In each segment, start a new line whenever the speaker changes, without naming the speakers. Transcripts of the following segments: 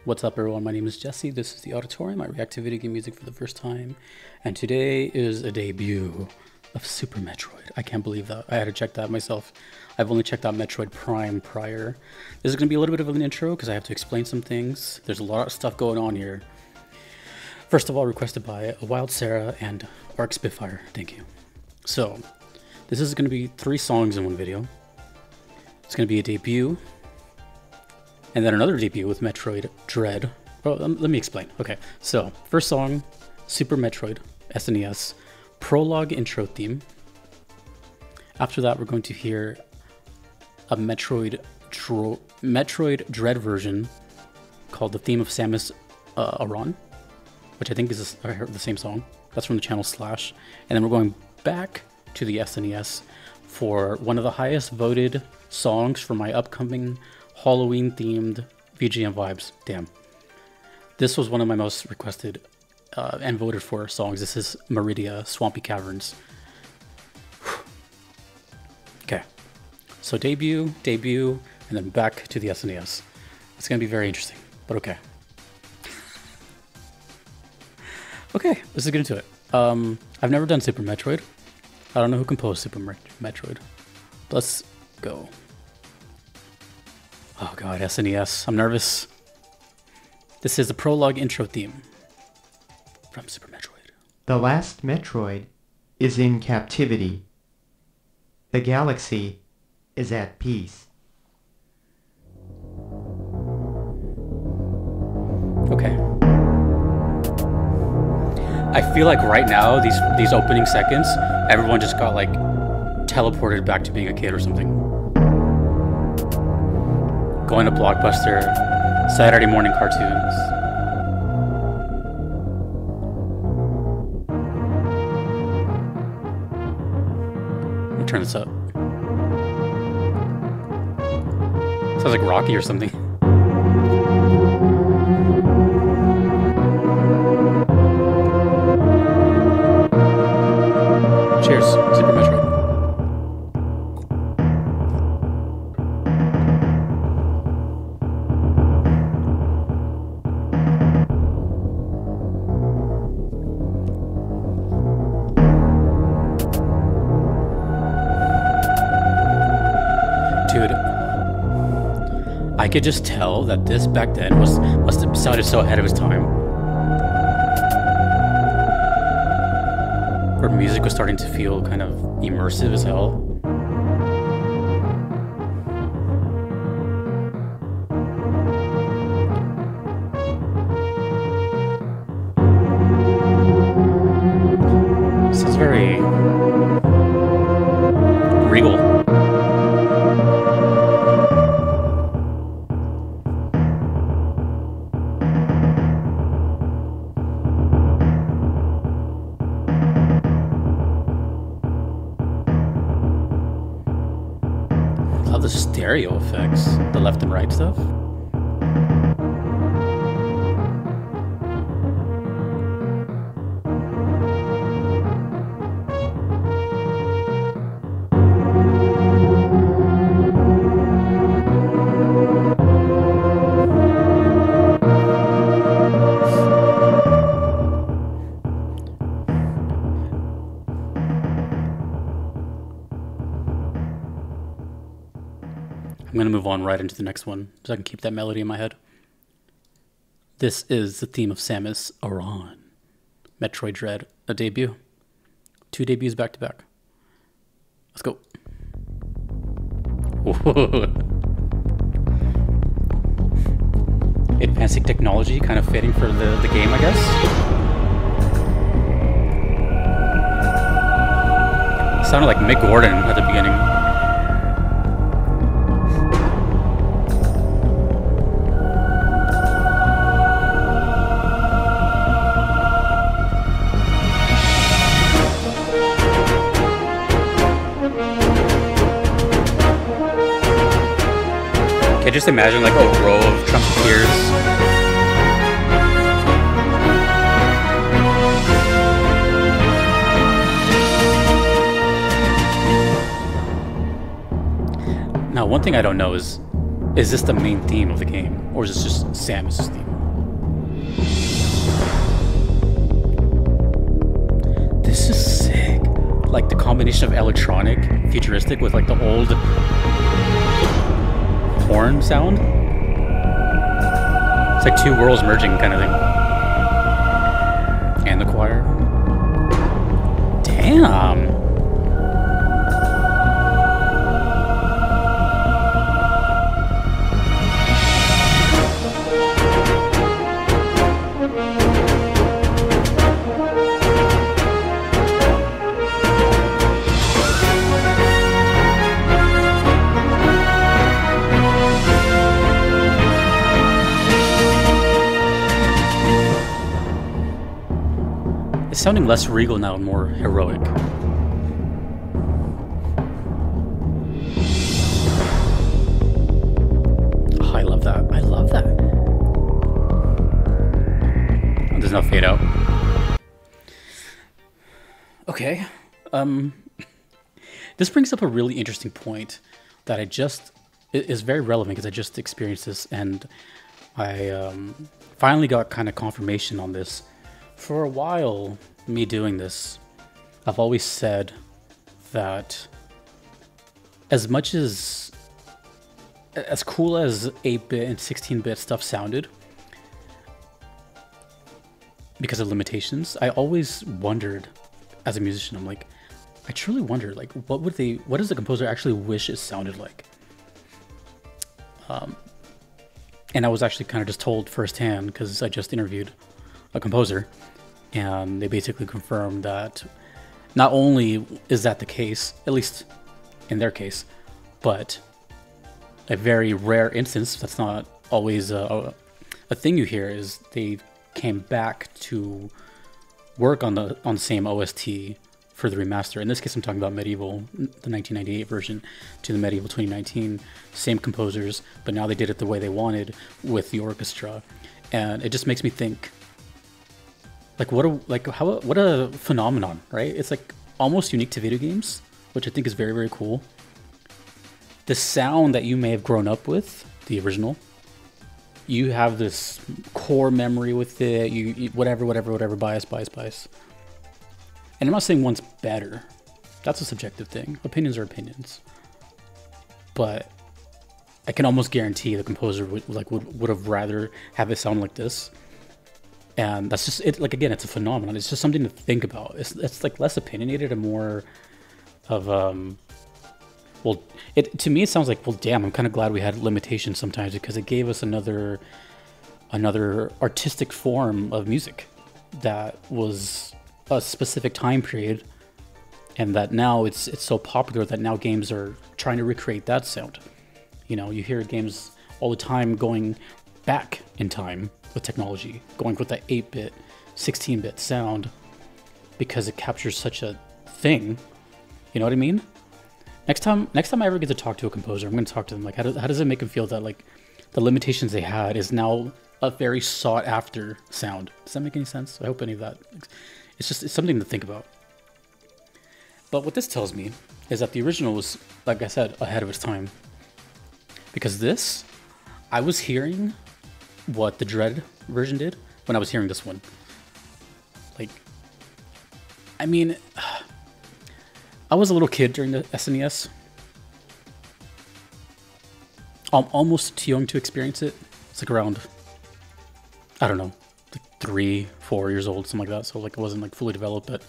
What's up, everyone? My name is Jesse. This is the Auditorium. I react to video game music for the first time, and today is a debut of Super Metroid. I can't believe that. I had to check that myself. I've only checked out Metroid Prime prior. This is going to be a little bit of an intro because I have to explain some things. There's a lot of stuff going on here. First of all, requested by Wild Sarah and Arc Spitfire. Thank you. So, this is going to be 3 songs in one video. It's going to be a debut, and then another debut with Metroid Dread. Oh, let me explain. Okay, so first song, Super Metroid, SNES, Prologue intro theme. After that, we're going to hear a Metroid Dread version called the theme of Samus Aran, which I think is the same song. That's from the channel Slash. And then we're going back to the SNES for one of the highest voted songs for my upcoming Halloween themed VGM vibes. Damn. This was one of my most requested and voted for songs. This is Maridia, Swampy Caverns. Okay. So debut, and then back to the SNES. It's going to be very interesting, but okay. Okay, let's get into it. I've never done Super Metroid. I don't know who composed Super Metroid. Let's go. Oh god, SNES. I'm nervous. This is the Prologue intro theme from Super Metroid.
The last Metroid is in captivity. The galaxy is at peace.
Okay. I feel like right now, these opening seconds, everyone just got like teleported back to being a kid or something. Going to Blockbuster, Saturday morning cartoons. Let me turn this up. Sounds like Rocky or something. Cheers, Super Metroid. Dude, I could just tell that this back then must have sounded so ahead of its time. Where music was starting to feel kind of immersive as hell. This is very regal. Love the stereo effects, the left and right stuff. I'm going to move on right into the next one so I can keep that melody in my head. This is the theme of Samus Aran. Metroid Dread, a debut. 2 debuts back to back. Let's go. Advancing technology, kind of fitting for the game, I guess. Sounded like Mick Gordon at the beginning. I just imagine like a row of trumpeteers. Now, one thing I don't know is Is this the main theme of the game, or is this just Samus's theme? This is sick. Like the combination of electronic, futuristic with like the old horn sound. It's like two worlds merging kind of thing. And the choir. Damn. It's sounding less regal now and more heroic. Oh, I love that. I love that. Oh, there's no fade out. Okay. This brings up a really interesting point that is very relevant because I just experienced this, and I finally got kind of confirmation on this. For a while, me doing this, I've always said that as much as cool as 8-bit and 16-bit stuff sounded, because of limitations, I always wondered, as a musician, I'm like, I truly wonder, like, what does the composer actually wish it sounded like? And I was actually kind of just told firsthand, because I just interviewed a composer, and they basically confirmed that not only is that the case, at least in their case, but a very rare instance, that's not always a thing you hear, is they came back to work on the same OST for the remaster. In this case, I'm talking about Medieval, the 1998 version, to the Medieval 2019, same composers, but now they did it the way they wanted with the orchestra, and it just makes me think, like, what a phenomenon, right? It's like almost unique to video games, which I think is very, very cool. The sound that you may have grown up with, the original, you have this core memory with it, you whatever, bias. And I'm not saying one's better. That's a subjective thing. Opinions are opinions. But I can almost guarantee the composer would have rather have it sound like this. And that's just it. Like, again, it's a phenomenon. It's just something to think about. It's like less opinionated and more of well, to me it sounds like, well, damn, I'm kind of glad we had limitations sometimes, because it gave us another artistic form of music that was a specific time period, and that now it's so popular that now games are trying to recreate that sound. You know, you hear games all the time going back in time with technology, going with that 8-bit, 16-bit sound, because it captures such a thing. You know what I mean? Next time I ever get to talk to a composer, I'm going to talk to them like, how does it make them feel that, like, the limitations they had is now a very sought after sound? Does that make any sense? I hope any of that. It's something to think about. But what this tells me is that the original was, like I said, ahead of its time. Because this, I was hearing what the Dread version did when I was hearing this one. Like, I mean, I was a little kid during the SNES. I'm almost too young to experience it. It's like around, I don't know, like 3-4 years old, something like that. So like, it wasn't like fully developed, but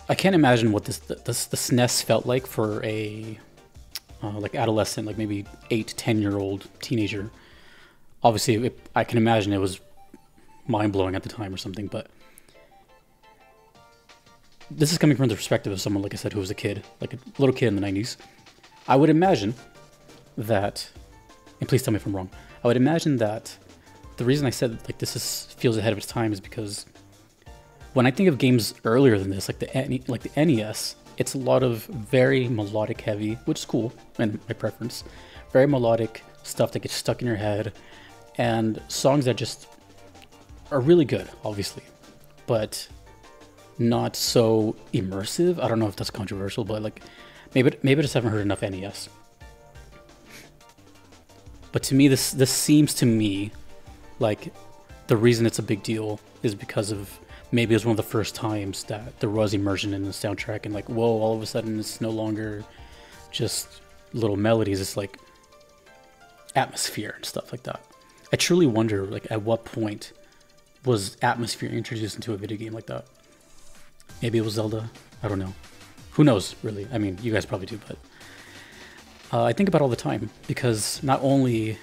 I can't imagine what the SNES felt like for a like adolescent, like maybe 8-10-year-old teenager. Obviously, I can imagine it was mind-blowing at the time or something, but this is coming from the perspective of someone, like I said, who was a kid, like a little kid in the 90s. I would imagine that, and please tell me if I'm wrong, I would imagine that the reason I said like feels ahead of its time is because when I think of games earlier than this, like the NES, it's a lot of very melodic heavy, which is cool, and my preference. Very melodic stuff that gets stuck in your head, and songs that just are really good, obviously, but not so immersive. I don't know if that's controversial, but like maybe I just haven't heard enough NES. But to me, this seems to me like the reason it's a big deal is because of maybe it was one of the first times that there was immersion in the soundtrack, and like, whoa, all of a sudden it's no longer just little melodies, it's like atmosphere and stuff like that. I truly wonder, like, at what point was atmosphere introduced into a video game like that? Maybe it was Zelda. I don't know. Who knows, really? I mean, you guys probably do, but I think about it all the time, because not only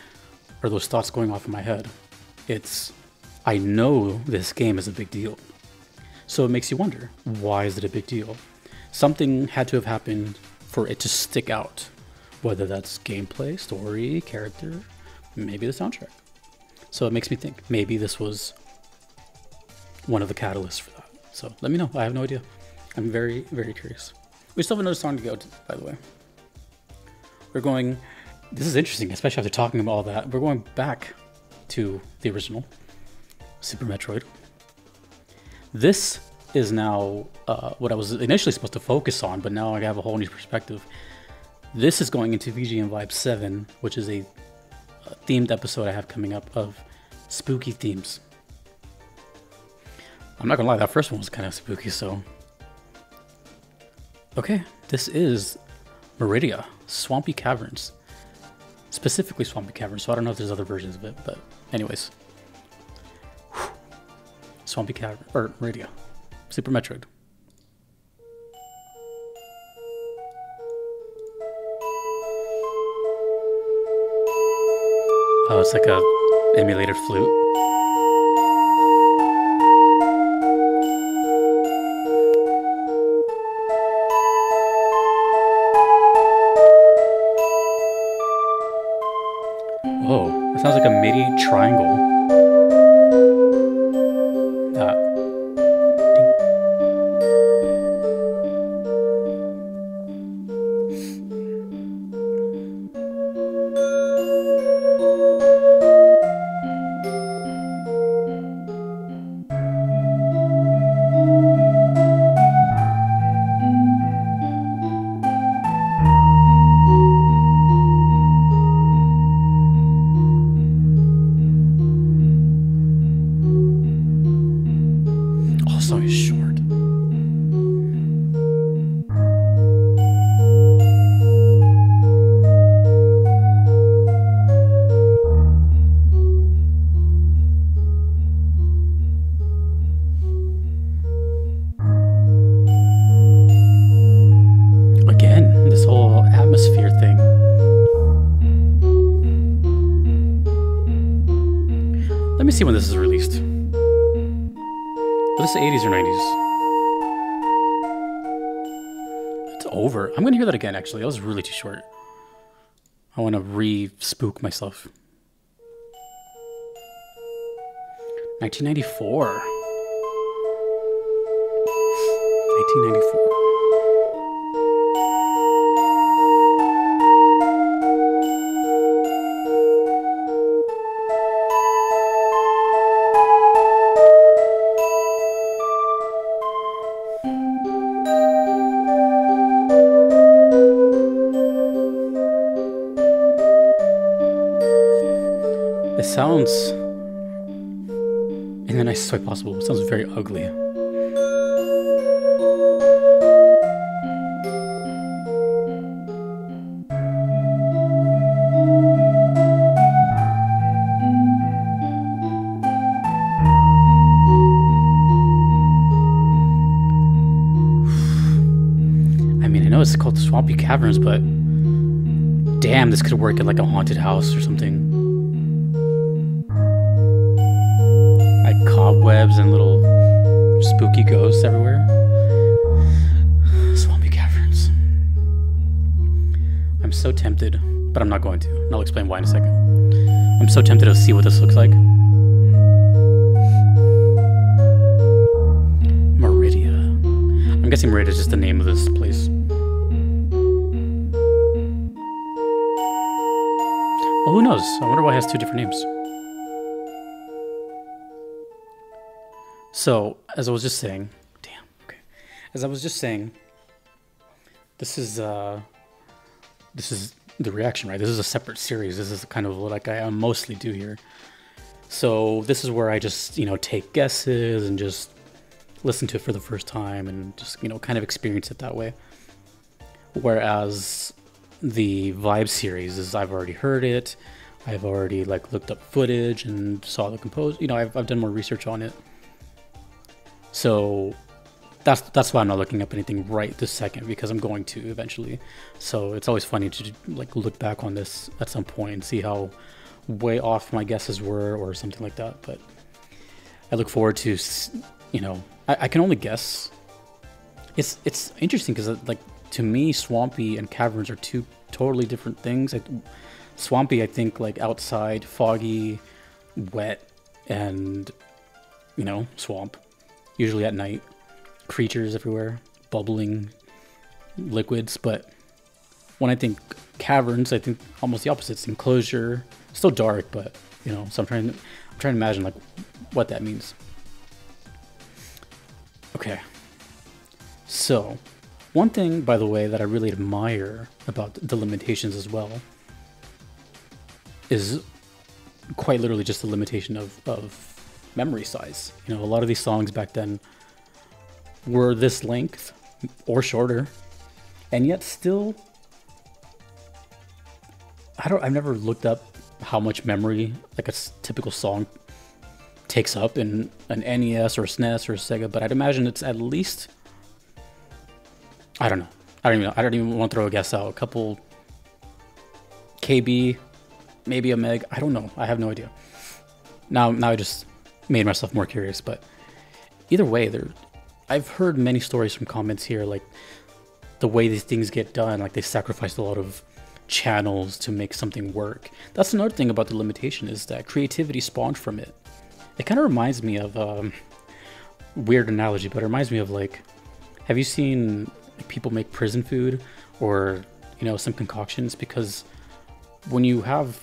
are those thoughts going off in my head, it's, I know this game is a big deal. So it makes you wonder, why is it a big deal? Something had to have happened for it to stick out, whether that's gameplay, story, character, maybe the soundtrack. So it makes me think, maybe this was one of the catalysts for that. So let me know. I have no idea. I'm very, very curious. We still have another song to go to, by the way. We're going, this is interesting, especially after talking about all that. We're going back to the original Super Metroid. This is now what I was initially supposed to focus on, but now I have a whole new perspective. This is going into VGM Vibe 7, which is a themed episode I have coming up of spooky themes. I'm not gonna lie, that first one was kind of spooky, so... Okay, this is Maridia, Swampy Caverns. Specifically Swampy Caverns, so I don't know if there's other versions of it, but anyways. Swampy Cavern, or Maridia, Super Metroid. Oh, it's like a emulated flute. Whoa, that sounds like a MIDI triangle. Let me see when this is released. Was this the 80s or 90s? It's over. I'm gonna hear that again, actually. That was really too short. I want to re-spook myself. 1994. 1994. It sounds, in the nicest way possible, it sounds very ugly. I mean, I know it's called Swampy Caverns, but damn, this could work at like a haunted house or something. Cobwebs and little spooky ghosts everywhere. Swampy Caverns. I'm so tempted, but I'm not going to. And I'll explain why in a second. I'm so tempted to see what this looks like. Maridia. I'm guessing Maridia is just the name of this place. Well, who knows? I wonder why it has two different names. So, as I was just saying, damn, okay. As I was just saying, this is the reaction, right? This is a separate series. This is kind of like I mostly do here. So this is where I just, you know, take guesses and just listen to it for the first time and just, you know, kind of experience it that way. Whereas the Vibe series is I've already heard it. I've already like looked up footage and saw the compose. You know, I've done more research on it. So that's why I'm not looking up anything right this second, because I'm going to eventually. So it's always funny to like look back on this at some point and see how way off my guesses were or something like that. But I look forward to, you know, I can only guess. It's interesting because like to me, Swampy and Caverns are two totally different things. Swampy, I think like outside, foggy, wet, and you know, swamp, usually at night. Creatures everywhere, bubbling liquids. But when I think Caverns, I think almost the opposite. It's enclosure, still dark, but you know. So I'm trying to imagine like what that means. Okay. So one thing, by the way, that I really admire about the limitations as well is quite literally just the limitation of memory size. You know, a lot of these songs back then were this length or shorter, and yet still I've never looked up how much memory like a typical song takes up in an NES or SNES or Sega, but I'd imagine it's at least, I don't even want to throw a guess out, a couple KB, maybe a meg, I don't know, I have no idea. Now I just made myself more curious. But either way, I've heard many stories from comments here, like the way these things get done, like they sacrifice a lot of channels to make something work. That's another thing about the limitation, is that creativity spawned from it. It kind of reminds me of, weird analogy, but it reminds me of like, have you seen like, people make prison food or, you know, some concoctions? Because when you have,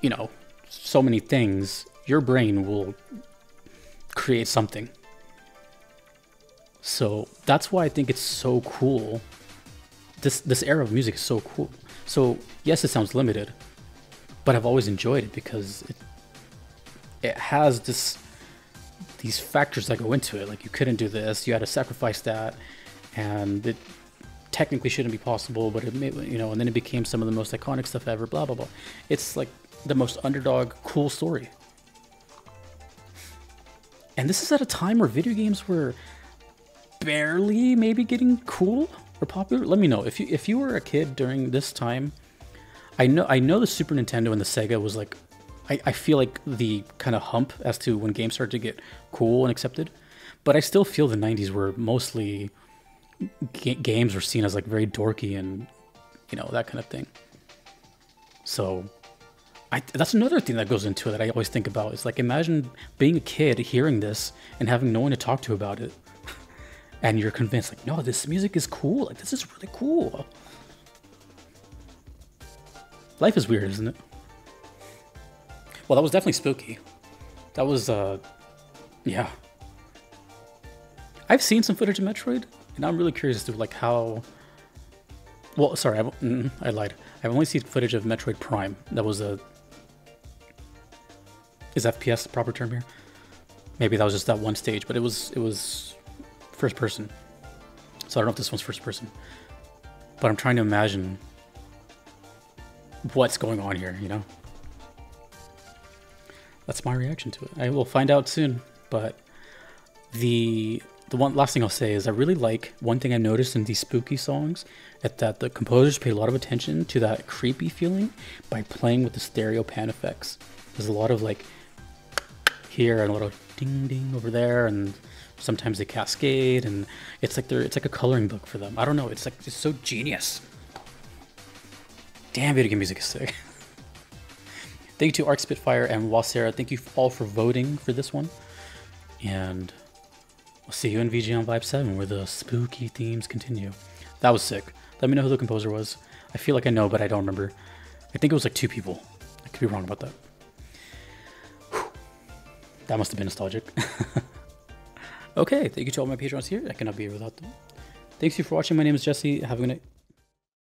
you know, so many things, your brain will create something. So that's why I think it's so cool. This era of music is so cool. So yes, it sounds limited, but I've always enjoyed it because it has these factors that go into it. Like you couldn't do this, you had to sacrifice that, and it technically shouldn't be possible, but it made, you know, and then it became some of the most iconic stuff ever, blah blah blah. It's like the most underdog cool story. And this is at a time where video games were barely maybe getting cool or popular. Let me know if you were a kid during this time. I know the Super Nintendo and the Sega was like, I feel like the kind of hump as to when games started to get cool and accepted. But I still feel the 90s were mostly games were seen as like very dorky and, you know, that kind of thing. So that's another thing that goes into it that I always think about. It's like, imagine being a kid, hearing this, and having no one to talk to about it. And you're convinced, like, no, this music is cool. Like, this is really cool. Life is weird, isn't it? Well, that was definitely spooky. That was, yeah. I've seen some footage of Metroid, and I'm really curious as to, like, how... Well, sorry, I lied. I've only seen footage of Metroid Prime. That was a... Is FPS the proper term here? Maybe that was just that one stage, but it was first person. So I don't know if this one's first person. But I'm trying to imagine what's going on here, you know? That's my reaction to it. I will find out soon, but the one last thing I'll say is I really like, one thing I noticed in these spooky songs, that the composers paid a lot of attention to that creepy feeling by playing with the stereo pan effects. There's a lot of like here and a little ding ding over there, and sometimes they cascade, and it's like a coloring book for them. I don't know, it's so genius. Damn, video game music is sick. Thank you to Arc Spitfire and Wasera. Thank you all for voting for this one. And we'll see you in VG on Vibe 7 where the spooky themes continue. That was sick. Let me know who the composer was. I feel like I know, but I don't remember. I think it was like 2 people. I could be wrong about that. Whew. That must have been nostalgic. Okay, thank you to all my patrons here. I cannot be here without them. Thanks you for watching. My name is Jesse. Have a good night.